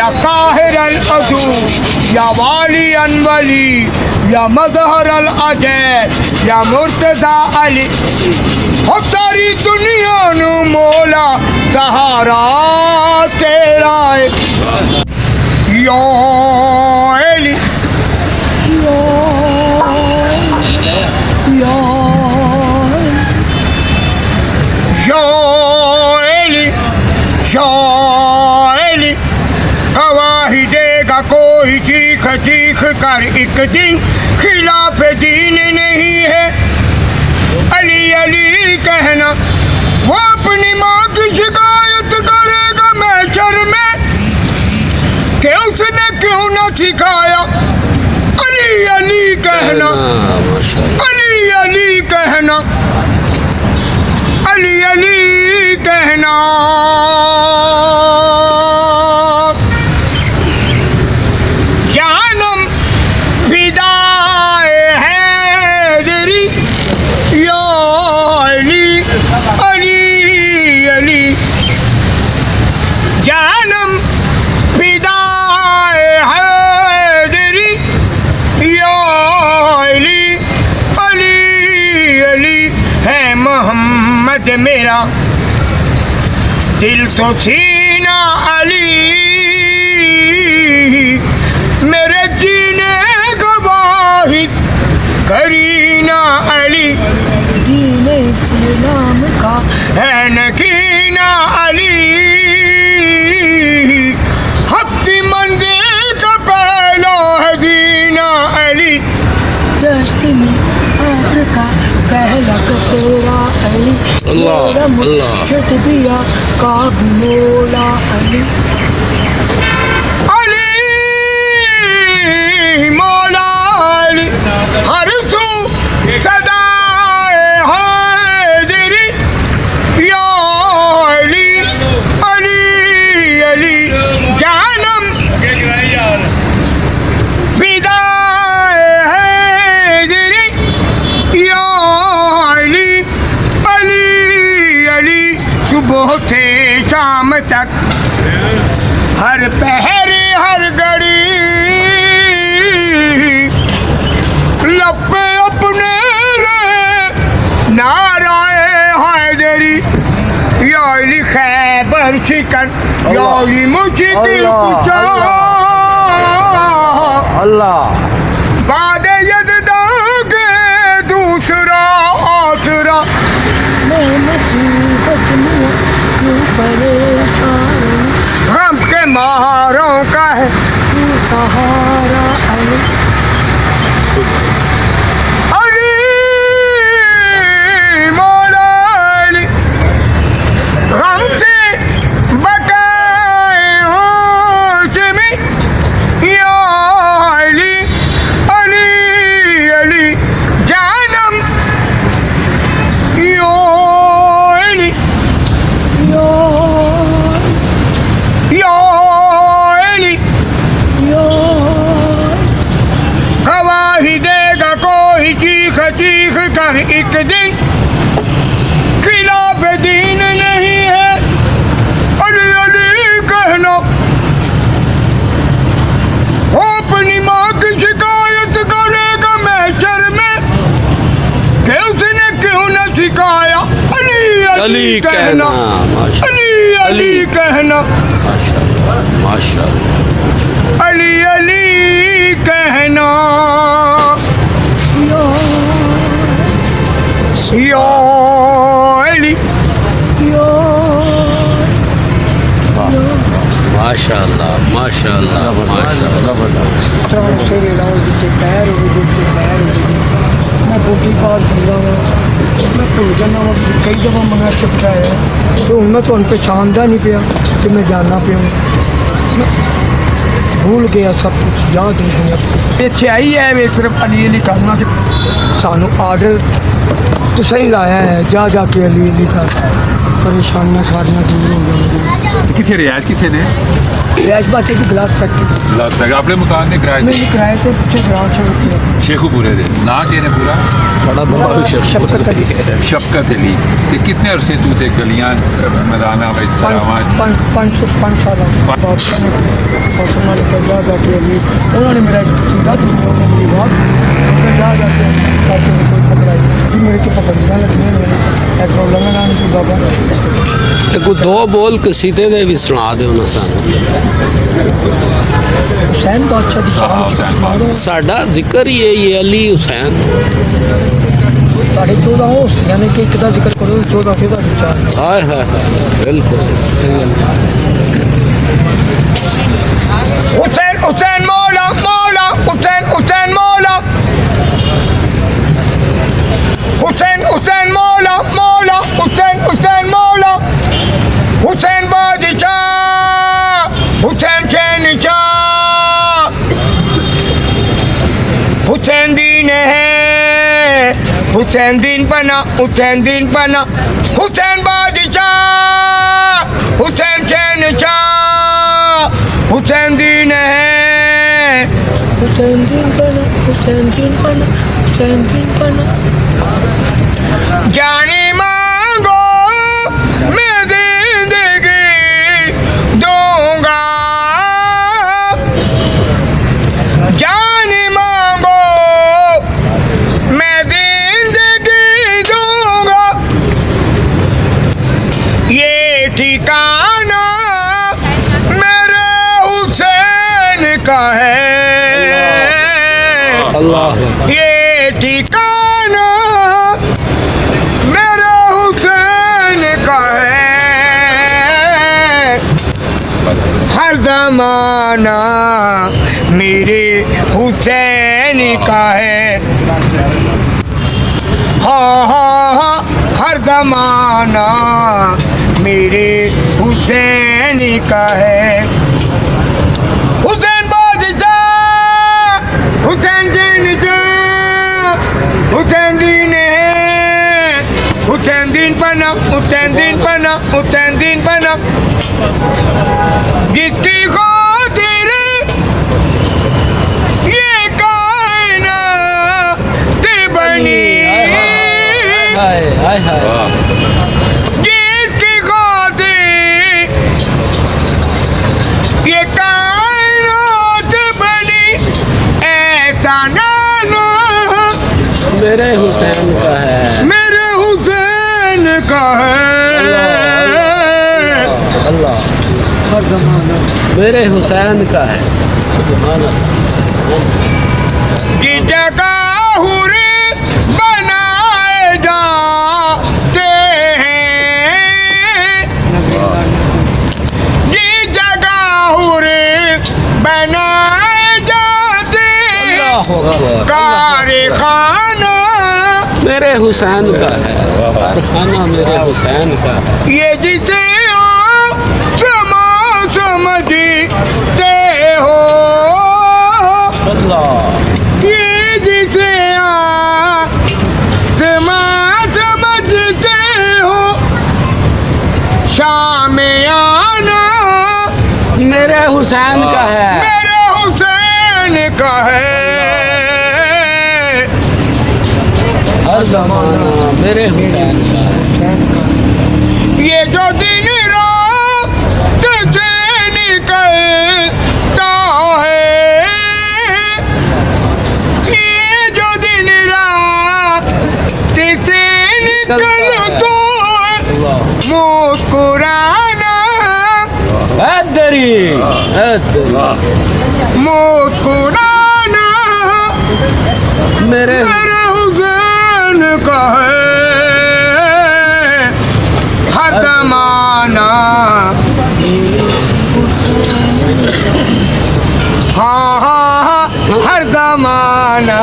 یا قاہر العدو یا والی ولی یا مظہر العجیب یا مرتضی علی ہو ساری دنیا نو مولا سہارا تیرا ہے یا علی شاعلی گواہی دے گا کوئی چیخ چیخ کر ایک دن خلاف دین نہیں ہے علی علی کہنا وہ اپنی ماں کی شکایت کرے گا محشر میں کہ اس نے کیوں نہ سکھایا علی علی کہنا علی علی کہنا علی علی کہنا جانم فدائے حیدری یا علی علی علی جانم فدائے حیدری یا علی علی علی ہے محمد میرا دل تو سینہ علی میرے جینے گواہی کرینہ علی دین اسلام کا ہے نگینہ علی حق کی منزل کا پہلا ہے دینہ علی دشت میں آبر کا پہلا کتورا علی میرا مرشد بھی آقا بھی مولا علی علی مولا علی ہر سو صدائے حیدری یا علی علی علی جانم فدائے حیدری یا علی علی علی صبح سے شام تک ہر پہر ہر گھڑی لب پہ اپنے رہے نعرہ حیدری یا علی خیبر شکن یا علی مشکل کشا اللہ بعد یزداں کے دوسرا آسرا میں مصیبت میں کیوں پریشان غم کے ماروں کا ہے تو سہارا علی علی مولا علی غم سے بقائے ہاشمی یا علی علی علی جانم یا علی یا علی گواہی دے گا کوئی چیخ چیخ کر ایک دن خلاف دین نہیں ہے علی علی کہنا وہ اپنی ماں کی شکایت کرے گا محشر میں کہ اس نے کیوں نہ سکھایا علی علی کہنا علی علی کہنا ماشاء اللہ علی علی کہنا یا علی ماشاء اللہ ماشاء اللہ ماشاء اللہ میں بوٹی پال کرتا ہوں میں بھول جانا وا کئی دفعہ منگا چکا ہے تو ہوں میں تمہیں پہچانتا نہیں پیا کہ میں جانا پیا میں بھول گیا سب کچھ یاد نہیں ہے پیچھے آئی ہے میں صرف علی علی کرنا کہ سانو آرڈر تو صحیح لایا ہے جا جا کے علی علی کا پریشانیاں ساریاں دور ہو جائیں کتنے رہائش کتنے نے ریاش بچے کی گلاس فیکٹری لاس ویگس اپنے مکان نے کرائے میں تھے یہ کرائے تھے پیچھے گراؤنڈ سے شیخو پورے دے نا کے نے پورا بڑا بابا شفقت علی شفقت علی تے کتنے عرصے تو تے گلیاں میدانہ میں سلامات 5 سال بادشاہ نے فاطمہ علی کا جا جا کے علی انہوں نے میرا ایک چنگا دنیا میں میری بات میں جا جا کے ساتھ میں کوئی پکڑائی جی میرے تو پابندیاں لگنے میں ایک پرابلم ہے نا ان کی بابا تے کوئی دو بول قصیدے دے بھی سنا دیو نا سانو حسین بادشاہ کی ہاں حسین بادشاہ ساڈا ذکر ہی ہے یہ علی حسین ساڑھے 14 ہستیاں نے کہ ایک دا ذکر کرو 14 سے دا چار ہائے ہائے ہائے بالکل حسین حسین مولا مولا حسین حسین مولا حسین حسین مولا مولا حسین حسین مولا حسین بادشاہ حسین شہنشاہ حسین دین ہے حسین دین بنا حسین دین بنا حسین بادشاہ حسین شہنشاہ حسین دین ہے حسین دین بنا حسین دین بنا حسین دین بنا جانی مانگو میں زندگی دوں گا جانی مانگو میں زندگی دوں گا یہ ٹھکانہ میرے حسین کا ہے اللہ یہ ٹھکانہ میرے حسین کا ہے ہر زمانہ میرے حسین کا ہے ہاں ہاں ہاں ہر زمانہ میرے حسین کا ہے حسین بادشاہ حسین دین جان حسین دین ہے حسین دین بنا حسین دین بنا حسین دین بنا جس کی خاطر یہ کائنات بنی ہائے ہائے ہائے جس کی خاطر یہ کائنات بنی ایسا نانا میرے حسین کا ہے میرے حسین کا ہے اللہ ہر زمانہ میرے حسین کا ہے جس جگہ حوری بنائے جاتے ہیں جس جگہ حوری بنائے جاتے ہیں اللہ کارخانہ میرے حسین کا ہے کارخانہ میرے حسین کا ہے یہ جسے سمجھتے ہو اللہ یہ جسے سمجھتے ہو شامیانہ میرے حسین کا ہے میرے حسین کا ہے ہر زمانہ میرے حسین کا ہے حسین کا یہ جو دن رات سے نکلتا ہے یہ جو دن رات سے نکلتا ہے اللہ مسکرانا ادری مسکرانا میرے میرے حسین کا ہے ہر زمانہ ہاں ہاں ہاں ہر زمانہ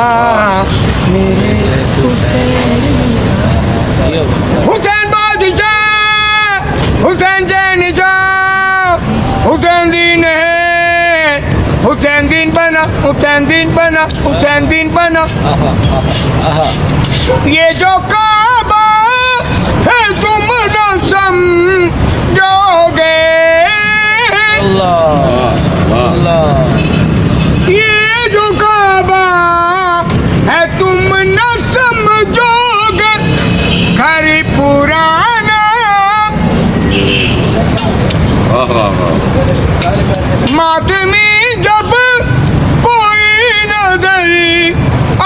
میرے حسین حسین بادشاہ حسین شہنشاہ حسین دین ہے حسین دین بنا حسین دین بنا حسین دین بنا یہ جو کعبہ ہے تم نہ समझोगे ये जो काबा है तुम न समझोगे घर पुराना मातमी जब कोई नजर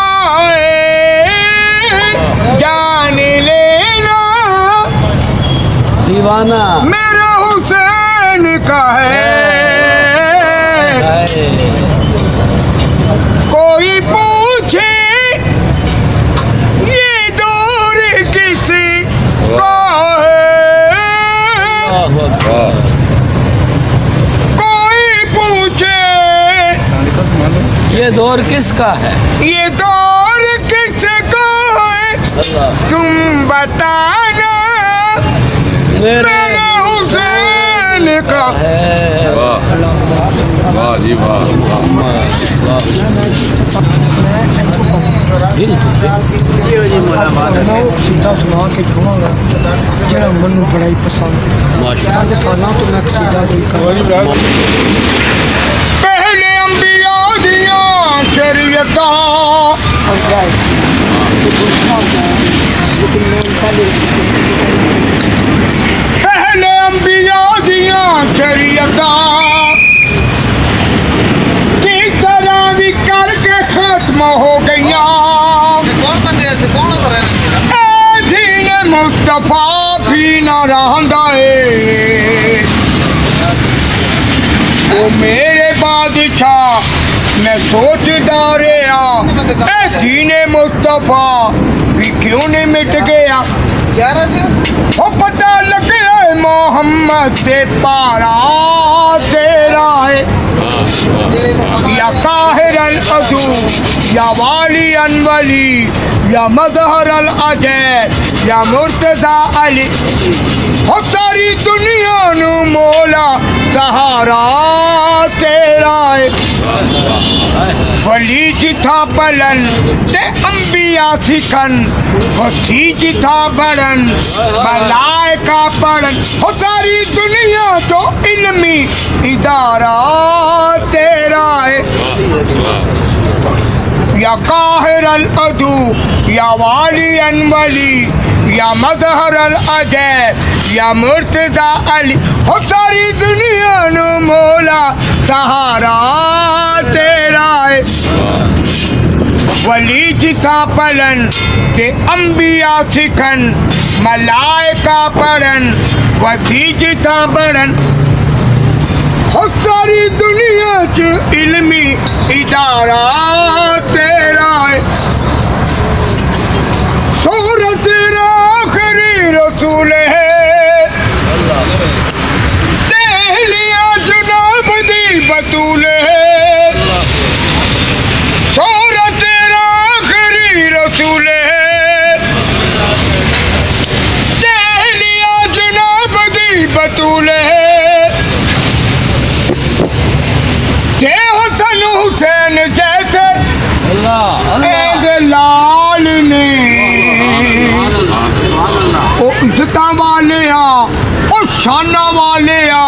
आए जान लेना दीवाना मेरा हुसैन का है कोई पूछे ये दौर किस का है कोई पूछे ये दौर किसका है ये दौर किसका है तुम बताना मेरा हुसैन का वाह जी वाह मैं वो सीधा सुना के जावांगा जरा मनु बड़ा ही पसंद है आज सालां तो मैं सीधा कोई कर पहले अंबिया दिया शरीयता पहले अंबिया दिया शरीयता की तरह भी करके खत्म हो गईया दीन मुस्तफा भी न रहंदा है वो मेरे बादशाह मैं सोचदा रहा ए दीने मुस्तफा भी क्यों नहीं मिट गया ओ पता लग गया मोहम्मद से पारा तेरा है या काहिर अल अदू या वाली अनवली या मदहर अल अजय या मुर्तजा अली हो सारी दुनिया नु मोला सहारा तेरा है वली जिथा पलन ते अंबिया सिखन वसी जिथा बरन मलाइका पढ़न हो सारी दुनिया तो इल्मी इदारा तेरा है या काहिर अल अदू या वाली अनवली या मजहर अल अजय या मुर्तजा अली हो सारी दुनिया नु मोला सहारा तेरा है वली जिथा पलन ते अंबिया सिखन मलाइका पढ़न वसी जिथा बरन हो सारी दुनिया च इल्मी इदारा तेरा है सूरत आखिरी रसूल है दहलिया जुनाब दी बतूल है सूरत आखिरी रसूल है दहलिया जुनाब दी बतूल है जे हसन हुसैन जैसे एक लाल ने ओ इज्जत वाले आ ओ शाना वाले आ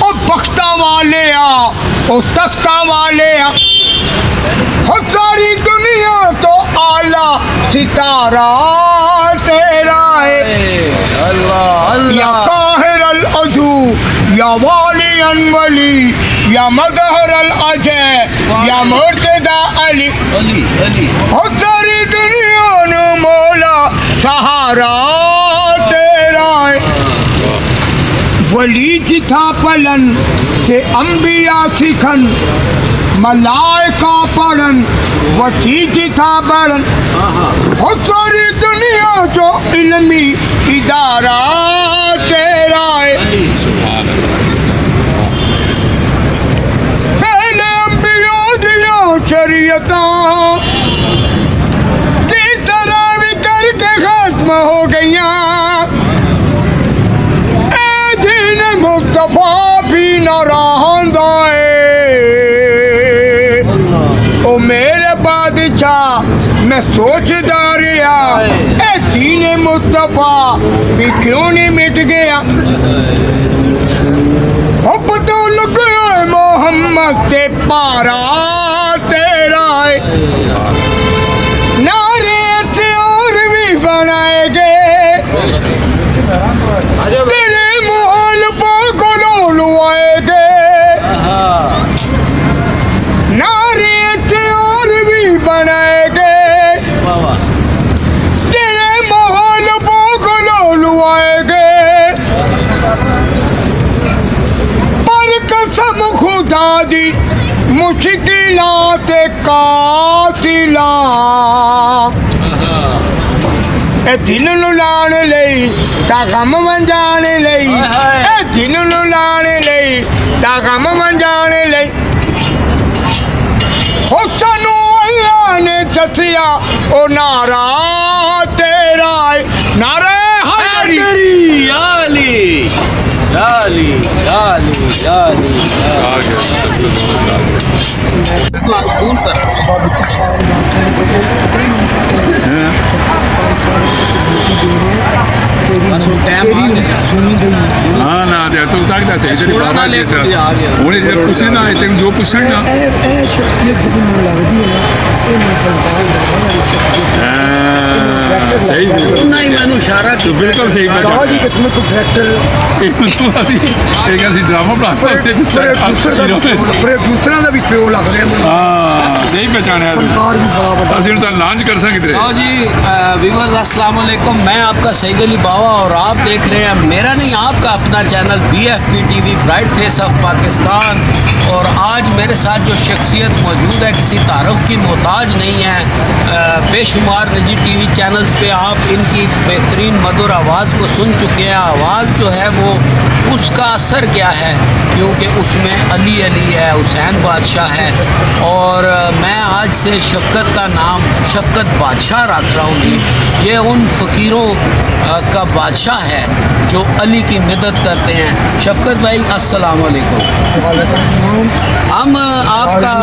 ओ बख्ता वाले आ ओ तख्ता वाले आ हो सारी दुनिया तो आला सितारा तेरा है या काहिर अल अदू या वाली अनवली या मदहर अल अजय या मुर्तजा अली हो सारी दुनिया नु मौला सहारा तेरा है वली जिथा पलन ते अंबिया सिखन मलाइका पढ़न वसी जिथा बरन हो सारी दुनिया जो इल्मी इदारा तेरा है पहले अंबिया दिया शरीयता की तरह भी करके खत्म हो गईया दीन मुस्तफा भी न रहंदा है ओ मेरे बादशाह मैं सोचदा रहा ए दीन मुस्तफा भी क्यों नहीं मिट गया अब तो लग गया मोहम्मद ते पारा तेरा है नारे थे और भी बनाएंगे तेरे मोहल पागलों लुआएंगे नारे थे और भी बनाएंगे तेरे मोहल पागलों लुआएंगे पर कसम खुदा दी मुश्किलात कातिला ए दिन ਨੂੰ ਲਾਣ ਲਈ ਤਾਂ ਗਮ ਵੰਜਾਣ ਲਈ ਇਹ ਦਿਨ ਨੂੰ ਲਾਣ ਲਈ ਤਾਂ ਗਮ ਵੰਜਾਣ ਲਈ ਹੋ ਸਾਨੂੰ ਅੱਲਾ ਨੇ ਦੱਸਿਆ ਉਹ ਨਾਰਾ ਤੇਰਾ ਏ ਨਾਰੇ ਹਾਜ਼ਰੀ याली याली याली याली आ गया खून पर बस वो टाइम आ गया हाँ ना दे तो तक दस इधर सोलह बाबा वाले जी को भी आ गया। हुणे जे पुछे ना तेन जो पुछण ना शख्सियत जो ਮੈਨੂੰ ਲੱਗਦੀ ਹੈ ਨਾ ਇਹ ਮੁਸਲਮਾਨ ਦਾ सही उतना ही मैंने इशारा तो बिल्कुल सही ਜੀ पहचान ਕਿਸਮ ਕੋ ਟਰੈਕਟਰ एक ਅਸੀਂ ड्रामा प्लस ਪ੍ਰੋਡਿਊਸਰਾਂ ਦਾ ਵੀ ਪਿਓ ਲੱਗ ਰਿਹਾ ਮੈਨੂੰ हाँ सही पहचाना ਫਨਕਾਰ भी बड़ा बड़ा ਅਸੀਂ ਹੁਣ ਤਾਂ ਲਾਂਚ ਕਰ ਸਕਦੇ हाँ जी व्यूअर्स अस्सलाम वालेकुम मैं आपका सईद अली बावा और आप देख रहे हैं मेरा नहीं आपका अपना channel BFP TV bright face of Pakistan और आज मेरे साथ जो शख्सियत मौजूद है किसी तारुफ की मोहताज नहीं है बेशुमार निजी TV चैनल्स पे आप इनकी बेहतरीन मधुर आवाज़ को सुन चुके हैं आवाज़ जो है वो उसका असर क्या है क्योंकि उसमें अली अली है हुसैन बादशाह है और मैं आज से शफ़क़त का नाम शफ़क़त बादशाह रख रहा हूँ जी ये उन फ़कीरों का बादशाह है जो अली की मदद करते हैं शफ़क़त भाई अस्सलाम वालेकुम हम आपका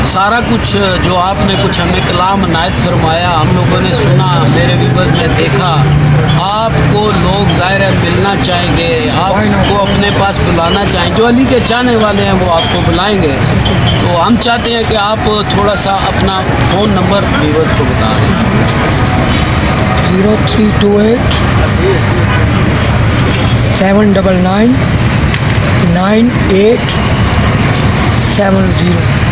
सारा कुछ जो आपने कुछ हमें कलाम नायत फरमाया हम लोगों ने सुना मेरे व्यूअर्स ने देखा आपको लोग ज़ाहिर है मिलना चाहेंगे आपको अपने पास बुलाना चाहेंगे जो अली के चाहने वाले हैं वो आपको बुलाएंगे तो हम चाहते हैं कि आप थोड़ा सा अपना फ़ोन नंबर व्यूअर्स को बता दें 0328 799 9870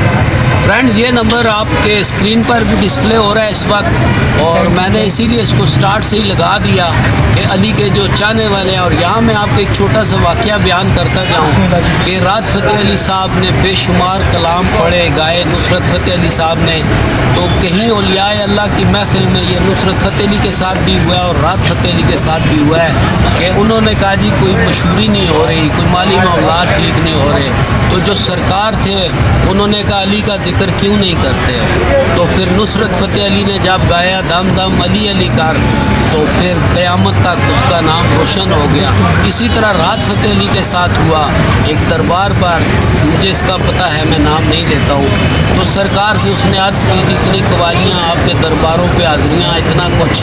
फ्रेंड्स ये नंबर आपके स्क्रीन पर भी डिस्प्ले हो रहा है इस वक्त और मैंने इसीलिए इसको स्टार्ट से ही लगा दिया कि अली के जो चाहने वाले हैं और यहाँ मैं आपको एक छोटा सा वाक़या बयान करता जाऊँ कि राहत फ़तेह अली साहब ने बेशुमार कलाम पढ़े गाए नुसरत फ़तेह अली साहब ने तो कहीं औलियाए अल्लाह की महफ़िल में ये नुसरत फ़तेह अली के साथ भी हुआ है और राहत फ़तेह अली के साथ भी हुआ है कि उन्होंने कहा जी कोई मशहूरी नहीं हो रही कोई माली मामलात ठीक नहीं हो रहे तो जो सरकार थे उन्होंने कहा अली का जिक्र क्यों नहीं करते हो तो फिर नुसरत फ़तेह अली ने जब गाया दम दम अली अली कर तो फिर क़यामत तक उसका नाम रोशन हो गया इसी तरह राहत फ़तेह अली के साथ हुआ एक दरबार पर मुझे इसका पता है मैं नाम नहीं लेता हूँ तो सरकार से उसने अर्ज़ की कि इतनी कवालियाँ आपके दरबारों पे हाज़रियाँ इतना कुछ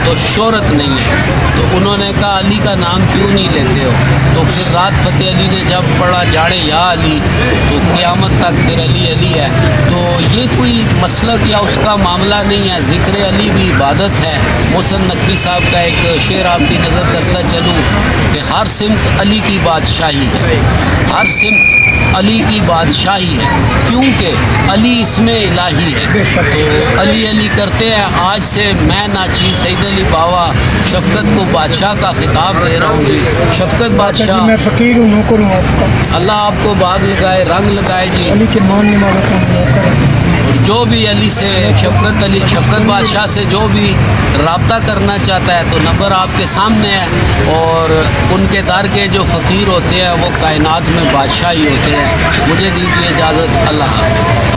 तो शोहरत नहीं है तो उन्होंने कहा अली का नाम क्यों नहीं लेते हो तो फिर राहत फ़तेह अली ने जब पढ़ा जाड़े या अली तो क़यामत तक फिर अली अली है तो ये कोई मसलक या उसका मामला नहीं है ज़िक्र अली भी इबादत है मोहसिन नकवी साहब का एक शेर आपकी नज़र करता चलूँ कि हर सिमत अली की बादशाही है हर सिमत अली की बादशाही है क्योंकि अली इसमें इलाही है तो अली अली करते हैं आज से मैं नाचीज़ सईद अली बावा शफ़क़त को बादशाह का खिताब दे रहा हूँ जी शफ़क़त बादशाह मैं फ़कीर हूँ नौकर हूँ आपका अल्लाह आपको बाग लगाए रंग लगाए जी अली के मानने वालों का नौकर है और जो भी अली से शफ़क़त बादशाह से जो भी रब्ता करना चाहता है तो नंबर आपके सामने है और उनके दर के जो फ़कीर होते हैं वो कायनात में बादशाह ही होते हैं मुझे दीजिए इजाज़त अल्लाह हाफ़िज़।